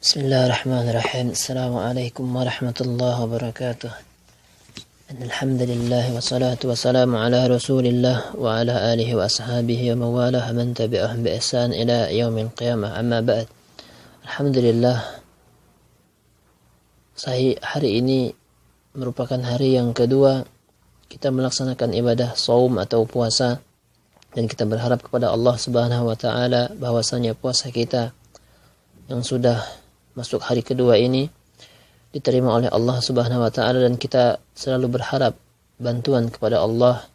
Bismillahirrahmanirrahim. Assalamualaikum warahmatullahi wabarakatuh. Alhamdulillah wassalatu wassalamu ala Rasulillah wa ala alihi wa ashabihi wa mawalah man tabi'ahum bi ihsan ila yaumil qiyamah. Amma ba'd. Alhamdulillah, hari ini merupakan hari yang kedua kita melaksanakan ibadah shaum atau puasa, dan kita berharap kepada Allah Subhanahu wa taala bahwasanya puasa kita yang sudah masuk hari kedua ini diterima oleh Allah Subhanahu wa taala, dan kita selalu berharap bantuan kepada Allah,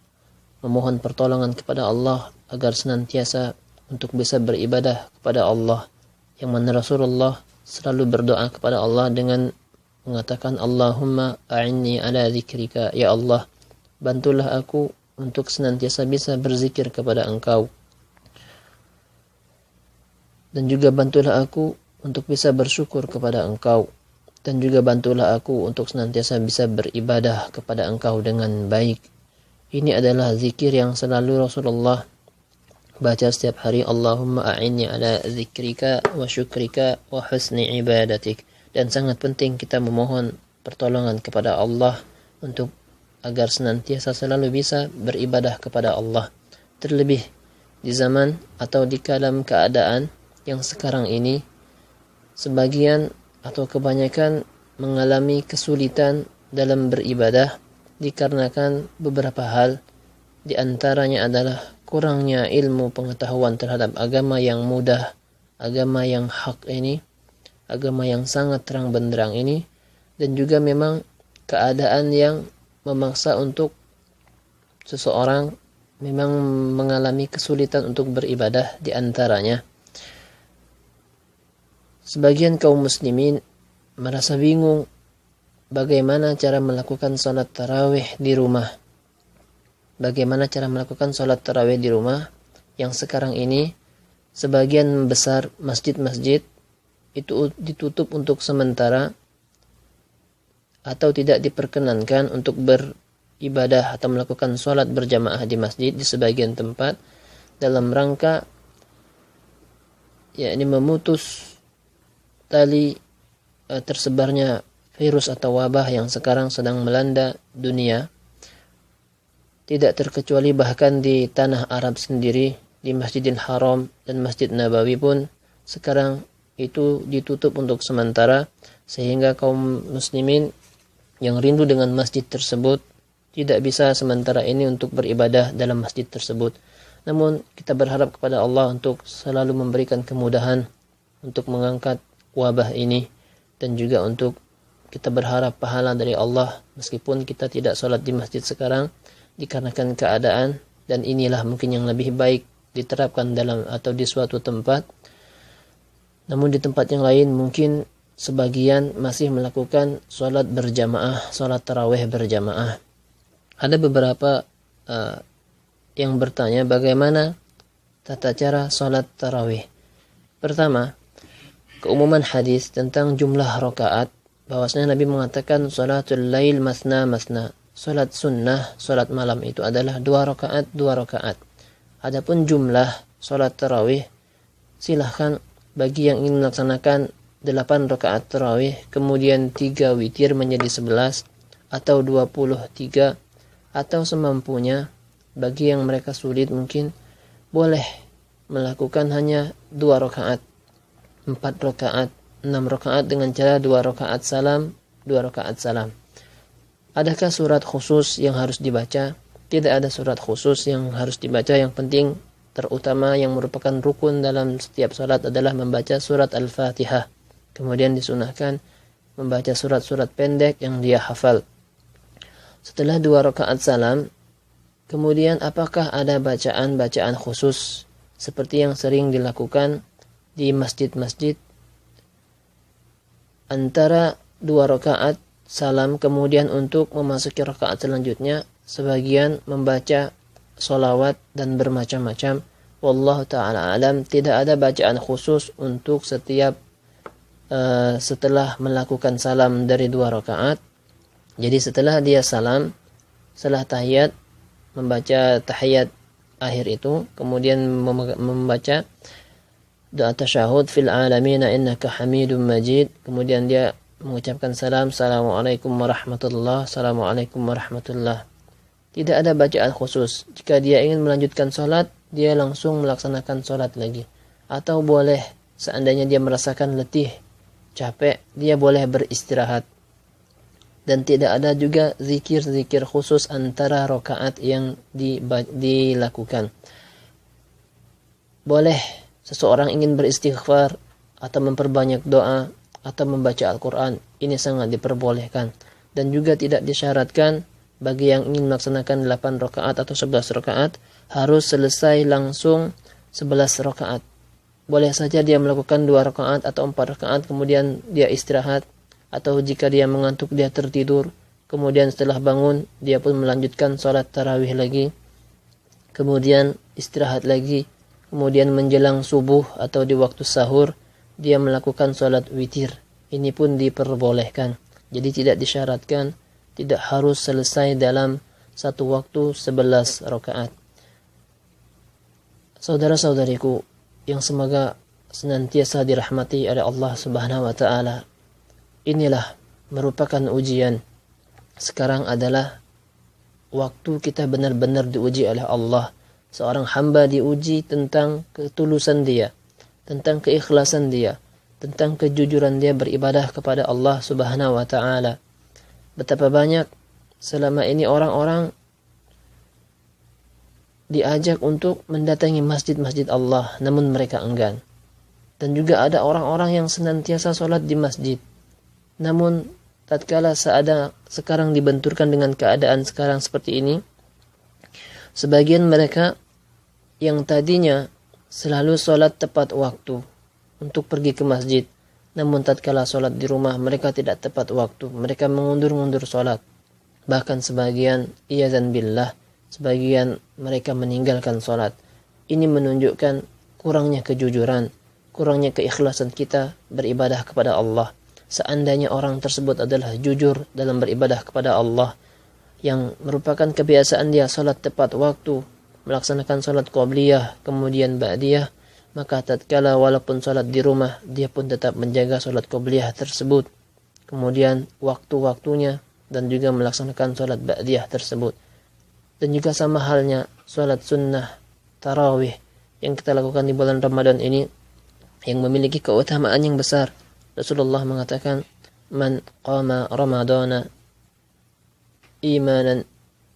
memohon pertolongan kepada Allah agar senantiasa untuk bisa beribadah kepada Allah. Yang mana Rasulullah selalu berdoa kepada Allah dengan mengatakan, Allahumma a'inni ala zikrika, ya Allah, bantulah aku untuk senantiasa bisa berzikir kepada Engkau, dan juga bantulah aku untuk bisa bersyukur kepada Engkau, dan juga bantulah aku untuk senantiasa bisa beribadah kepada Engkau dengan baik. Ini adalah zikir yang selalu Rasulullah baca setiap hari. Allahumma a'inni ala zikrika wa syukrika wa husni ibadatik. Dan sangat penting kita memohon pertolongan kepada Allah untuk agar senantiasa selalu bisa beribadah kepada Allah. Terlebih di zaman atau di dalam keadaan yang sekarang ini, sebagian atau kebanyakan mengalami kesulitan dalam beribadah dikarenakan beberapa hal. Di antaranya adalah kurangnya ilmu pengetahuan terhadap agama yang mudah, agama yang hak ini, agama yang sangat terang benderang ini, dan juga memang keadaan yang memaksa untuk seseorang memang mengalami kesulitan untuk beribadah. Di antaranya, sebagian kaum muslimin merasa bingung bagaimana cara melakukan salat tarawih di rumah. Bagaimana cara melakukan salat tarawih di rumah yang sekarang ini sebagian besar masjid-masjid itu ditutup untuk sementara atau tidak diperkenankan untuk beribadah atau melakukan salat berjamaah di masjid di sebagian tempat, dalam rangka yakni memutus tali tersebarnya virus atau wabah yang sekarang sedang melanda dunia. Tidak terkecuali bahkan di tanah Arab sendiri, di Masjidil Haram dan Masjid Nabawi pun sekarang itu ditutup untuk sementara, sehingga kaum muslimin yang rindu dengan masjid tersebut tidak bisa sementara ini untuk beribadah dalam masjid tersebut. Namun kita berharap kepada Allah untuk selalu memberikan kemudahan untuk mengangkat wabah ini, dan juga untuk kita berharap pahala dari Allah meskipun kita tidak sholat di masjid sekarang dikarenakan keadaan, dan inilah mungkin yang lebih baik diterapkan dalam atau di suatu tempat. Namun di tempat yang lain mungkin sebagian masih melakukan sholat berjamaah, sholat tarawih berjamaah. Ada beberapa yang bertanya bagaimana tata cara sholat tarawih. Pertama, keumuman hadis tentang jumlah rakaat, bahwasanya Nabi mengatakan salatul lail masna masna, salat sunnah, salat malam itu adalah 2 rakaat 2 rakaat. Adapun jumlah salat tarawih, silahkan bagi yang ingin melaksanakan 8 rakaat tarawih kemudian 3 witir menjadi 11 atau 23 atau semampunya. Bagi yang mereka sulit mungkin boleh melakukan hanya 2 rakaat, 4 rakaat, 6 rakaat dengan cara 2 rakaat salam, 2 rakaat salam. Adakah surat khusus yang harus dibaca? Tidak ada surat khusus yang harus dibaca. Yang penting terutama yang merupakan rukun dalam setiap salat adalah membaca surat Al-Fatihah. Kemudian disunahkan membaca surat-surat pendek yang dia hafal. Setelah 2 rakaat salam, kemudian apakah ada bacaan-bacaan khusus seperti yang sering dilakukan di masjid-masjid? Antara 2 rakaat salam kemudian untuk memasuki rakaat selanjutnya, sebagian membaca solawat dan bermacam-macam. Wallahu ta'ala alam, tidak ada bacaan khusus untuk setiap setelah melakukan salam dari 2 rakaat. Jadi setelah dia salam, setelah tahiyat, membaca tahiyat akhir itu, kemudian membaca doa tasyahud fil alamina innaka hamidum majid, kemudian dia mengucapkan salam, assalamualaikum warahmatullah, assalamualaikum warahmatullah. Tidak ada bacaan khusus. Jika dia ingin melanjutkan sholat, dia langsung melaksanakan sholat lagi. Atau boleh, seandainya dia merasakan letih, capek, dia boleh beristirahat. Dan tidak ada juga zikir-zikir khusus antara rakaat yang dilakukan. Boleh seseorang ingin beristighfar atau memperbanyak doa atau membaca Al-Quran. Ini sangat diperbolehkan. Dan juga tidak disyaratkan bagi yang ingin melaksanakan 8 rakaat atau 11 rakaat harus selesai langsung 11 rakaat. Boleh saja dia melakukan 2 rakaat atau 4 rakaat kemudian dia istirahat. Atau jika dia mengantuk dia tertidur. Kemudian setelah bangun dia pun melanjutkan sholat tarawih lagi. Kemudian istirahat lagi. Kemudian menjelang subuh atau di waktu sahur dia melakukan sholat witir. Ini pun diperbolehkan. Jadi tidak disyaratkan, tidak harus selesai dalam satu waktu 11 rakaat. Saudara-saudariku yang semoga senantiasa dirahmati oleh Allah Subhanahu wa taala. Inilah merupakan ujian. Sekarang adalah waktu kita benar-benar diuji oleh Allah. Seorang hamba diuji tentang ketulusan dia, tentang keikhlasan dia, tentang kejujuran dia beribadah kepada Allah Subhanahu wa taala. Betapa banyak selama ini orang-orang diajak untuk mendatangi masjid-masjid Allah, namun mereka enggan. Dan juga ada orang-orang yang senantiasa sholat di masjid. Namun tatkala sekarang dibenturkan dengan keadaan sekarang seperti ini, sebagian mereka yang tadinya selalu sholat tepat waktu untuk pergi ke masjid, namun tatkala sholat di rumah mereka tidak tepat waktu, mereka mengundur-undur sholat. Bahkan sebagian, iyadzan billah, sebagian mereka meninggalkan sholat. Ini menunjukkan kurangnya kejujuran, kurangnya keikhlasan kita beribadah kepada Allah. Seandainya orang tersebut adalah jujur dalam beribadah kepada Allah, yang merupakan kebiasaan dia sholat tepat waktu, melaksanakan sholat qobliyah, kemudian ba'diyah, maka tatkala walaupun sholat di rumah, dia pun tetap menjaga sholat qobliyah tersebut. Kemudian waktu-waktunya dan juga melaksanakan sholat ba'diyah tersebut. Dan juga sama halnya sholat sunnah tarawih yang kita lakukan di bulan Ramadan ini, yang memiliki keutamaan yang besar. Rasulullah mengatakan, man qama ramadana imanan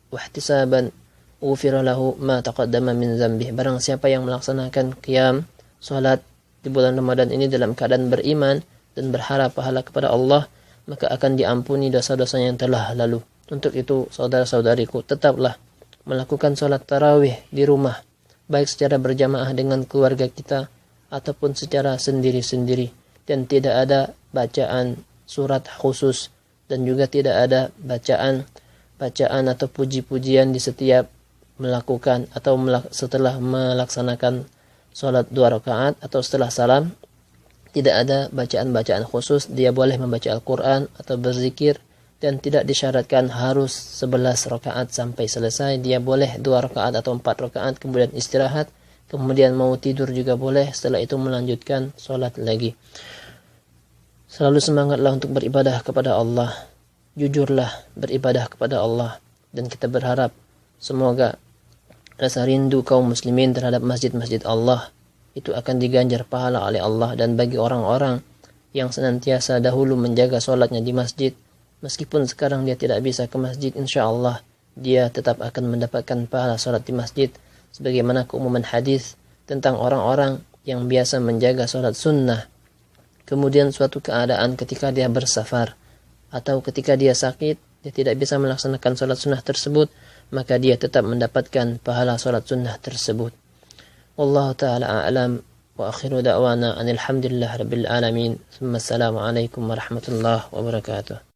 wahtisaban ghufira lahu ma taqaddama min dzambih. Barang siapa yang melaksanakan qiyam salat di bulan Ramadan ini dalam keadaan beriman dan berharap pahala kepada Allah, maka akan diampuni dosa-dosanya yang telah lalu. Untuk itu, saudara-saudariku, tetaplah melakukan salat tarawih di rumah, baik secara berjamaah dengan keluarga kita ataupun secara sendiri-sendiri, dan tidak ada bacaan surat khusus dan juga tidak ada bacaan atau puji-pujian di setiap melakukan atau setelah melaksanakan sholat 2 rakaat atau setelah salam. Tidak ada bacaan-bacaan khusus. Dia boleh membaca Al-Quran atau berzikir, dan tidak disyaratkan harus 11 rakaat sampai selesai. Dia boleh 2 rakaat atau 4 rakaat kemudian istirahat, kemudian mau tidur juga boleh, setelah itu melanjutkan sholat lagi. Selalu semangatlah untuk beribadah kepada Allah. Jujurlah beribadah kepada Allah, dan kita berharap semoga rasa rindu kaum muslimin terhadap masjid-masjid Allah itu akan diganjar pahala oleh Allah. Dan bagi orang-orang yang senantiasa dahulu menjaga sholatnya di masjid, meskipun sekarang dia tidak bisa ke masjid, insya Allah dia tetap akan mendapatkan pahala sholat di masjid, sebagaimana keumuman hadis tentang orang-orang yang biasa menjaga sholat sunnah, kemudian suatu keadaan ketika dia bersafar atau ketika dia sakit, dia tidak bisa melaksanakan sholat sunnah tersebut, maka dia tetap mendapatkan pahala sholat sunnah tersebut. Wallahu ta'ala a'lam, wa akhiru da'wana anil hamdulillah rabbil alamin. Assalamualaikum warahmatullahi wabarakatuh.